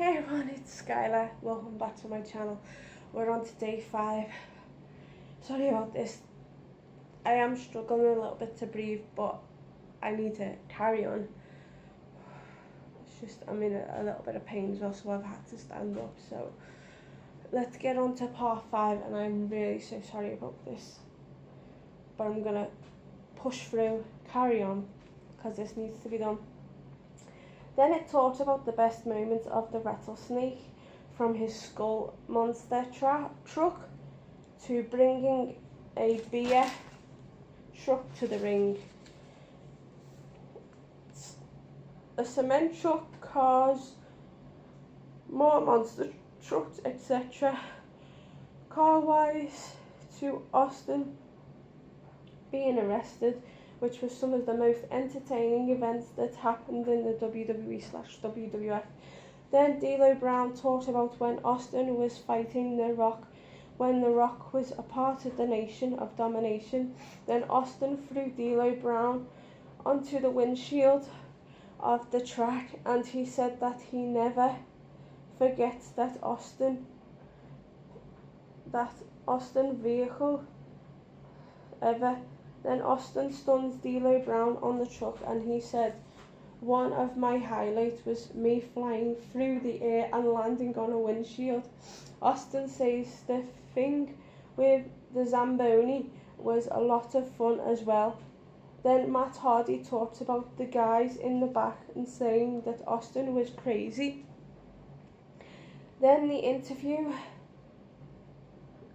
Hey everyone, it's Skylar. Welcome back to my channel. We're on to day 5. Sorry about this. I am struggling a little bit to breathe, but I need to carry on. It's just I'm in a little bit of pain as well, so I've had to stand up. So let's get on to part 5, and I'm really so sorry about this. But I'm gonna push through, carry on, because this needs to be done. Then it talks about the best moments of the rattlesnake, from his skull monster truck to bringing a beer truck to the ring. A cement truck, cars, more monster trucks, etc. Car-wise, to Austin being arrested, which was some of the most entertaining events that happened in the WWE/WWF. Then D'Lo Brown talked about when Austin was fighting The Rock, when The Rock was a part of the Nation of Domination. Then Austin threw D'Lo Brown onto the windshield of the track, and he said that he never forgets that Austin vehicle ever. Then Austin stuns D'Lo Brown on the truck, and he said, "One of my highlights was me flying through the air and landing on a windshield." Austin says the thing with the Zamboni was a lot of fun as well. Then Matt Hardy talked about the guys in the back and saying that Austin was crazy. Then the interview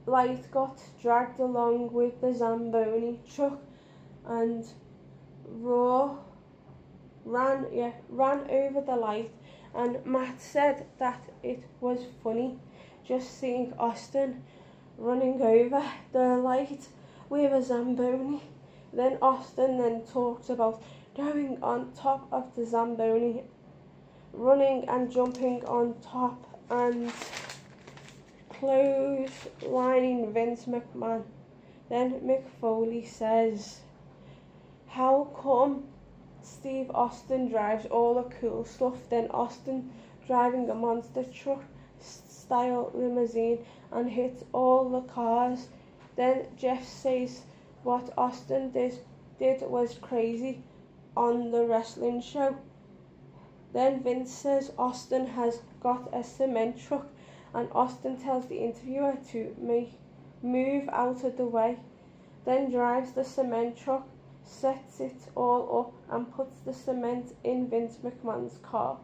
light got dragged along with the Zamboni truck, and Raw ran over the light, and Matt said that it was funny just seeing Austin running over the light with a Zamboni. Then Austin talked about going on top of the Zamboni, running and jumping on top, and clotheslining Vince McMahon. Then Mick Foley says, "How come Steve Austin drives all the cool stuff, then Austin driving a monster truck style limousine and hits all the cars?" Then Jeff says what Austin did was crazy on the wrestling show. Then Vince says Austin has got a cement truck, and Austin tells the interviewer to move out of the way. Then drives the cement truck, sets it all up, and puts the cement in Vince McMahon's car.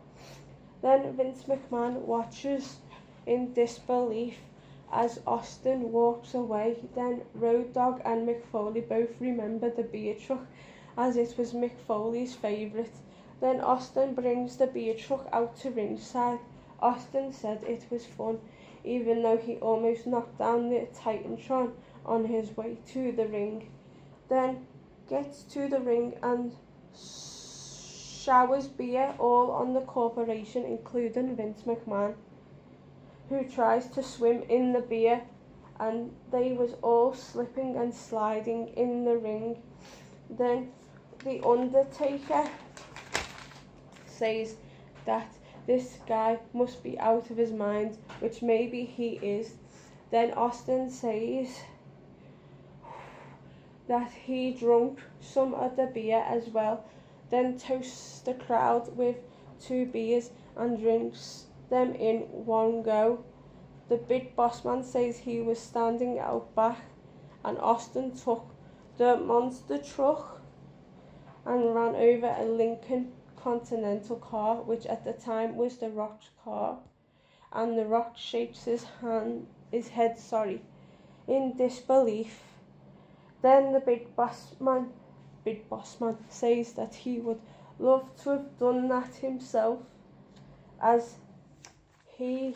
Then Vince McMahon watches in disbelief as Austin walks away. Then Road Dogg and Mick Foley both remember the beer truck, as it was Mick Foley's favourite. Then Austin brings the beer truck out to ringside. Austin said it was fun, even though he almost knocked down the Titantron on his way to the ring. Then gets to the ring and showers beer all on the corporation, including Vince McMahon, who tries to swim in the beer, and they was all slipping and sliding in the ring. Then The Undertaker says that this guy must be out of his mind, which maybe he is. Then Austin says that he drank some of the beer as well, then toasts the crowd with 2 beers and drinks them in one go. The Big Boss Man says he was standing out back, and Austin took the monster truck and ran over a Lincoln Continental car, which at the time was The Rock's car, and The Rock shakes his head in disbelief. Then the Big Boss Man says that he would love to have done that himself, as he's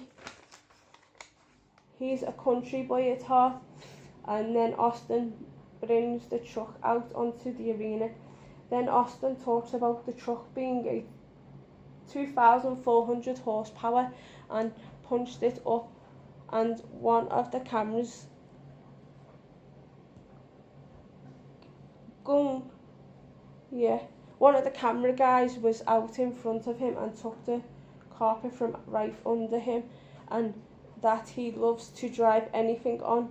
a country boy at heart. And then Austin brings the truck out onto the arena. Then Austin talks about the truck being a 2,400 horsepower and punched it up, and one of the cameras one of the camera guys was out in front of him and took the carpet from right under him, and that he loves to drive anything on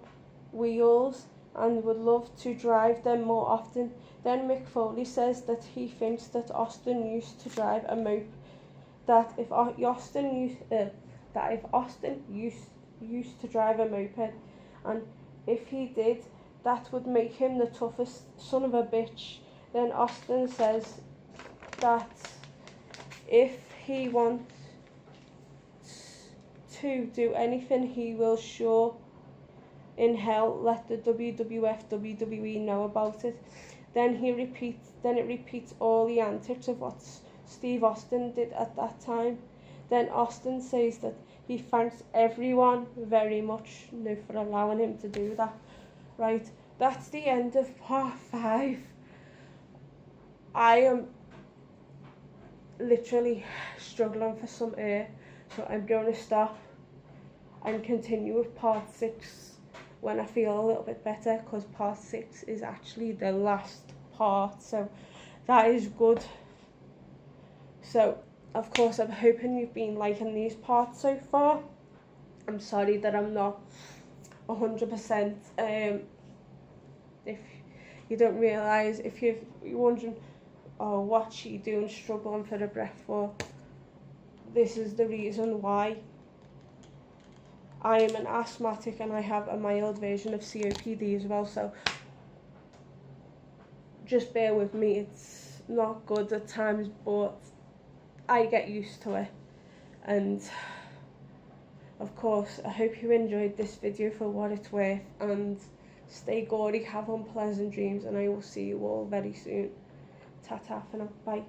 wheels and would love to drive them more often. Then Mick Foley says that he thinks that Austin used to drive a moped, that if Austin used to drive a moped, and if he did, that would make him the toughest son of a bitch. Then Austin says that if he wants to do anything, he will sure in hell let the WWF WWE know about it. Then it repeats all the antics of what Steve Austin did at that time. Then Austin says that he thanks everyone very much for allowing him to do that. Right, that's the end of part 5. I am literally struggling for some air, so I'm going to stop and continue with part 6 when I feel a little bit better, because part 6 is actually the last part, so that is good. So of course I'm hoping you've been liking these parts so far. I'm sorry that I'm not 100%. If you don't realise, if you're wondering, oh, what's she doing struggling for a breath for, this is the reason why. I am an asthmatic and I have a mild version of COPD as well, so just bear with me. It's not good at times, but I get used to it. And of course, I hope you enjoyed this video for what it's worth, and stay gory, have unpleasant dreams, and I will see you all very soon. Ta-ta for now, bye.